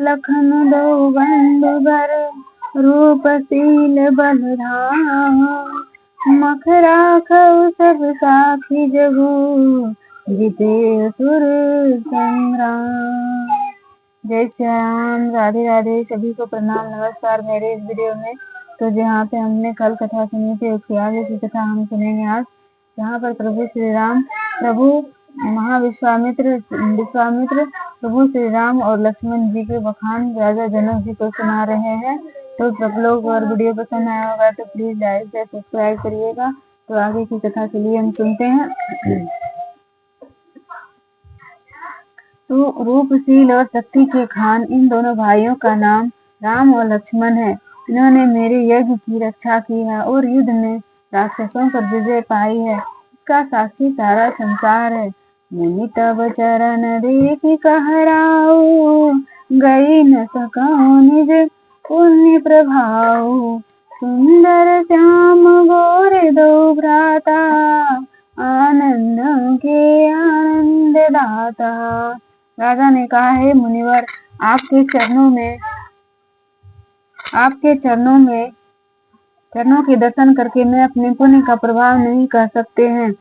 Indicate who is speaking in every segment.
Speaker 1: लखन दो बंधुबर, रूपशील बलधाम। मख राखऊ सब साखी जगु, जीते असुर संग्राम। जय श्री राम। राधे राधे। सभी को प्रणाम, नमस्कार। मेरे इस वीडियो में तो जहाँ पे हमने कल कथा सुनी थी उसकी आगे की कथा हम सुनेंगे आज। जहाँ पर प्रभु श्री राम, प्रभु विश्वामित्र प्रभु श्री राम और लक्ष्मण जी के बखान राजा जनक जी को सुना रहे हैं। तो सब लोग और वीडियो पसंद आया होगा तो प्लीज लाइक से सब्सक्राइब करिएगा। तो आगे की कथा चलिए हम सुनते हैं। तो रूपशील और शक्ति के खान इन दोनों भाइयों का नाम राम और लक्ष्मण है। इन्होंने मेरे यज्ञ की रक्षा की है और युद्ध में राक्षसों पर विजय पाई है। इसका साक्षी सारा संसार है। मुनि तब चरण देखि कहराऊ, गई न सकऊं निज पुण्य प्रभाऊ। सुंदर श्याम गोरे दो भ्राता, आनंद के आनंद दाता। राजा ने कहा, हे मुनिवर, आपके चरणों के दर्शन करके मैं अपने पुण्य का प्रभाव नहीं कर सकते हैं।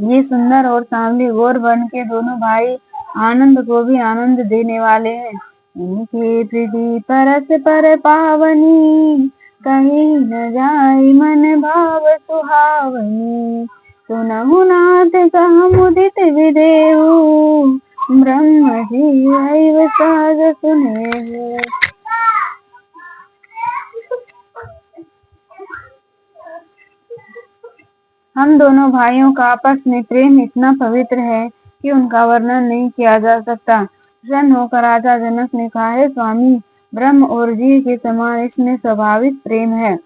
Speaker 1: ये सुंदर और सांवले गौर वर्ण के दोनों भाई आनंद को भी आनंद देने वाले हैं। इनके प्रीति परस पर पावनी, कहीं न जाय मन भाव सुहावनी। सुनहु नाथ कह मुदित विदेहु, ब्रह्म जी सहज सुनेहु। हम दोनों भाइयों का आपस में प्रेम इतना पवित्र है कि उनका वर्णन नहीं किया जा सकता। प्रसन्न होकर राजा जनक ने कहा, है स्वामी, ब्रह्म और जीव के समान इसमें स्वाभाविक प्रेम है।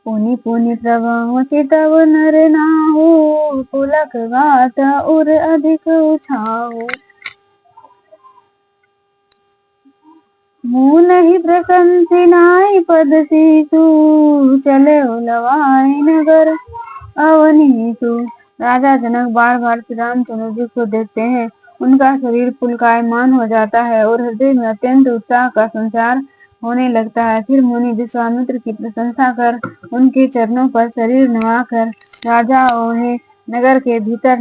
Speaker 1: पुनि पुनि प्रभु चितव नर नाहु, पुलक गात उर अधिक उछाहु। मुँह नहीं प्रशंसी नाई पद सीसु, चले उलवाई नगर अवनीसु। राजा जनक बार बार श्री रामचंद्र जी को देखते हैं। उनका शरीर पुलकायमान हो जाता है और हृदय में अत्यंत उत्साह का संचार होने लगता है। फिर मुनि विश्वामित्र की प्रशंसा कर उनके चरणों पर शरीर नवाकर राजा उन्हें नगर के भीतर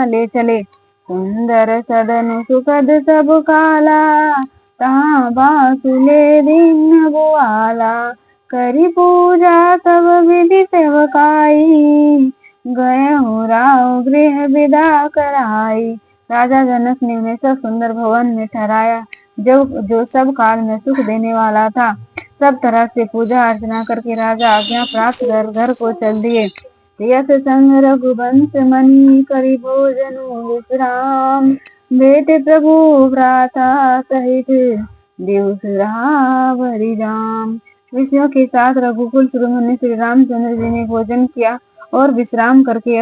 Speaker 1: ले चले। सुंदर सदन सुखद सब काला, तहाँ बासुले दीन बुआला। करी पूजा सब विधि सेवकाई, गए हो राव गृह विदा कराई। राजा जनक ने उन्हें सब सुंदर भवन में ठहराया, जो सब काल में सुख देने वाला था। सब तरह से पूजा अर्चना करके राजा आज्ञा प्राप्त कर घर को चल दिए। यश संग रघुवंश मणि, करी भोजन विश्राम। बेटे प्रभु भ्राता सहित, देव भरी राम। ऋषियों के साथ रघुकुल शिरोमणि श्री रामचंद्र जी ने भोजन किया और विश्राम करके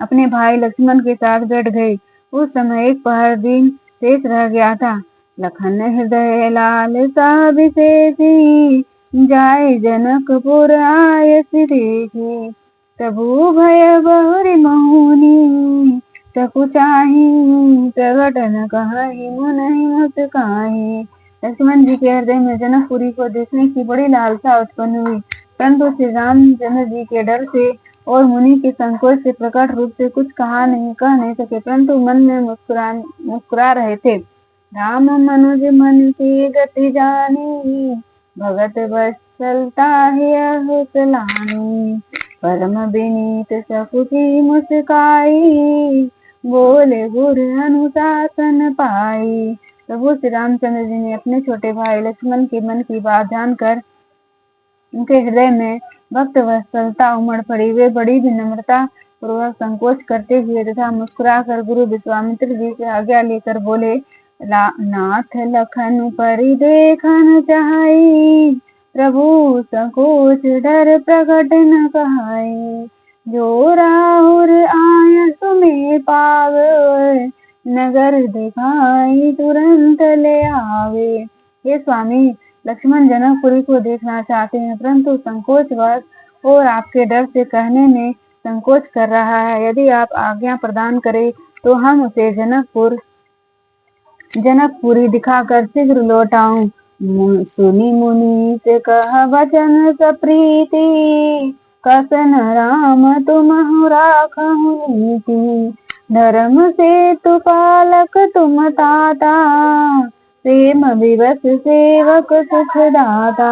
Speaker 1: अपने भाई लक्ष्मण के साथ बैठ गए। उस समय एक पहर दिन शेष रह गया था। लखन हृदय लाल सा विशेषी, जाय जनकपुर आयस देखी। तबु भय बहुरी महुनी, सकु चाही प्रगट न कहि मुनहि मुस्काहि। लक्ष्मण जी के हृदय में जनकपुरी को देखने की बड़ी लालसा उत्पन्न हुई, परंतु श्री रामचंद्र जी के डर से और मुनि के संकोच से प्रकट रूप से कुछ कह नहीं सके, परंतु मन में मुस्कुरा रहे थे। राम मनुज मन की गति जानी, भगत वत्सलता है लानी। परम विनीत सकुची मुस्काई, बोले गुर अनुशासन पाई। प्रभु श्री रामचंद्र जी ने अपने छोटे भाई लक्ष्मण के मन की बात जानकर उनके हृदय में भक्त वत्सलता उमड़ पड़ी। वे बड़ी विनम्रता पूर्वक संकोच करते हुए तथा मुस्कुरा कर गुरु विश्वामित्र जी से आज्ञा लेकर बोले, नाथ लखन परि देखन चाहि, प्रभु संकोच डर प्रकट न कहाई। जो राहुर आय तुम्हें पावे, नगर दिखाई तुरंत ले आवे। हे स्वामी, लक्ष्मण जनकपुरी को देखना चाहते हैं, परंतु संकोचवश और आपके डर से कहने में संकोच कर रहा है। यदि आप आज्ञा प्रदान करें तो हम उसे जनकपुर जनकपुरी दिखाकर शीघ्र लौटाऊं। सुनी मुनि से कह वचन सप्रीति, कसन राम तुम राखहु नीति। धर्म से तु पालक तुम ताता, प्रेम विवश सेवक सुख दाता।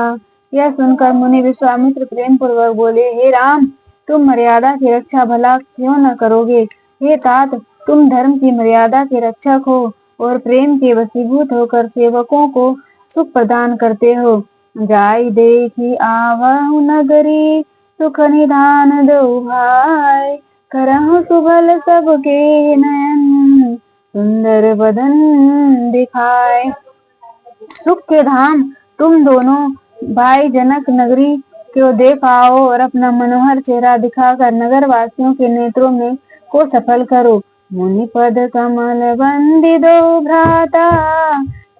Speaker 1: यह सुनकर मुनि विश्वामित्र प्रेम पूर्वक बोले, हे राम, तुम मर्यादा की रक्षा भला क्यों न करोगे। हे तात, तुम धर्म की मर्यादा के रक्षक हो और प्रेम के वशीभूत होकर सेवकों को सुख प्रदान करते हो। जाय देखी आवहु नगरी, सुख निधान दो भाई। करहु सुबल सबके नयन, सुंदर बदन दिखाए। सुख के धाम तुम दोनों भाई जनक नगरी को देख आओ और अपना मनोहर चेहरा दिखाकर नगर वासियों के नेत्रों में को सफल करो। मुनि पद कमल बंदी दो भ्राता,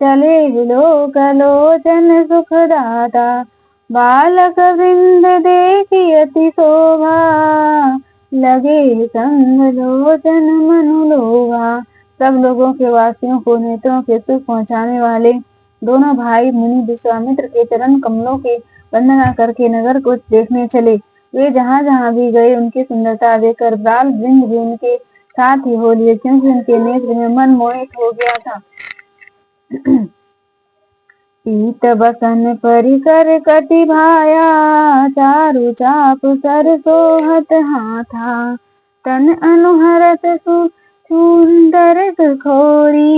Speaker 1: चले लोक लोचन सुखदाता। बालक वृंद देखी अति शोभा, लगे संग लोचन मनु लोभा। सब लोगों के वासियों को नेत्रों के सुख पहुँचाने वाले दोनों भाई मुनि विश्वामित्र के चरण कमलों की वंदना करके नगर को देखने चले। वे जहाँ जहाँ भी गए उनकी सुंदरता देखकर बाल वृंद भी उनके साथ ही हो लिए, क्योंकि उनके नेत्र में मन मोहित हो गया था। पीत बसन परिकर कटि भाया, चारु चाप सर सोहत हाथा। तन अनुहरत सुंदर सुखोरी,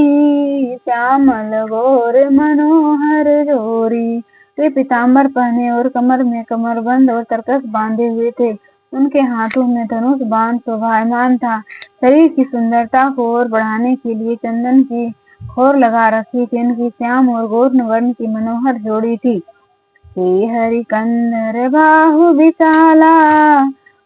Speaker 1: श्यामल गौर मनोहर जोरी। वे पीताम्बर पहने और कमर में कमरबंद और तरकस बांधे हुए थे। उनके हाथों में धनुष बाण शोभायमान था। शरीर की सुंदरता को और बढ़ाने के लिए चंदन की खोर लगा रखी थी। उनकी श्याम और गौर्ण वर्ण की मनोहर जोड़ी थी। हे हरि कंदर बाहु विशाला,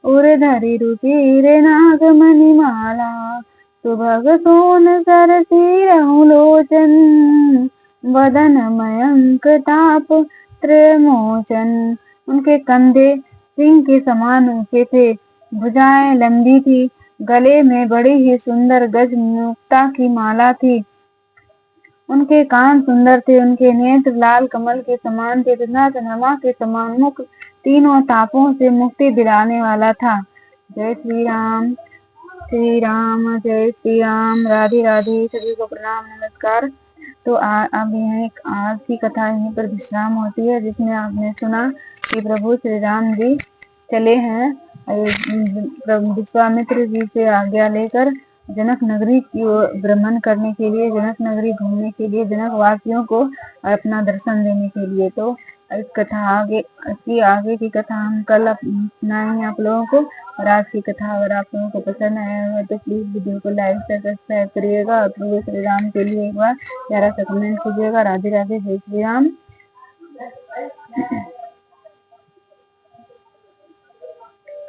Speaker 1: उर्धरि रुचिर नाग मणिमाला। सुभग सोन सरसी रहु लोचन, वदन मयंक ताप त्रिमोचन। उनके कंधे सिंह के समान ऊंचे थे, भुजाएं लंबी थी, गले में बड़ी ही सुंदर गज मुक्ता की माला थी। उनके कान सुंदर थे, उनके नेत्र लाल कमल के समान थे तथा चंद्रमा के समान मुख तीनों तापों से मुक्ति दिलाने वाला था। जय श्री राम, श्री राम, जय श्री राम। राधे राधे, सभी को प्रणाम नमस्कार। तो अब यह आज की कथा यहीं पर विश्राम होती है, जिसमें आपने सुना कि प्रभु श्री राम जी चले हैं विश्वामित्र जी से आज्ञा लेकर जनक नगरी की भ्रमण करने के लिए, जनक नगरी घूमने के लिए, जनक वासियों को अपना दर्शन देने के लिए। तो इस कथा आगे की कथा हम कल सुनाएंगे आप लोगों को। और आज की कथा अगर आप लोगों को पसंद आया हो तो प्लीज वीडियो को लाइक से सब्सक्राइब करिएगा और प्रभु श्री राम के लिए एक बार प्यारा सा कमेंट कीजिएगा। राधे राधे, जय श्री राम।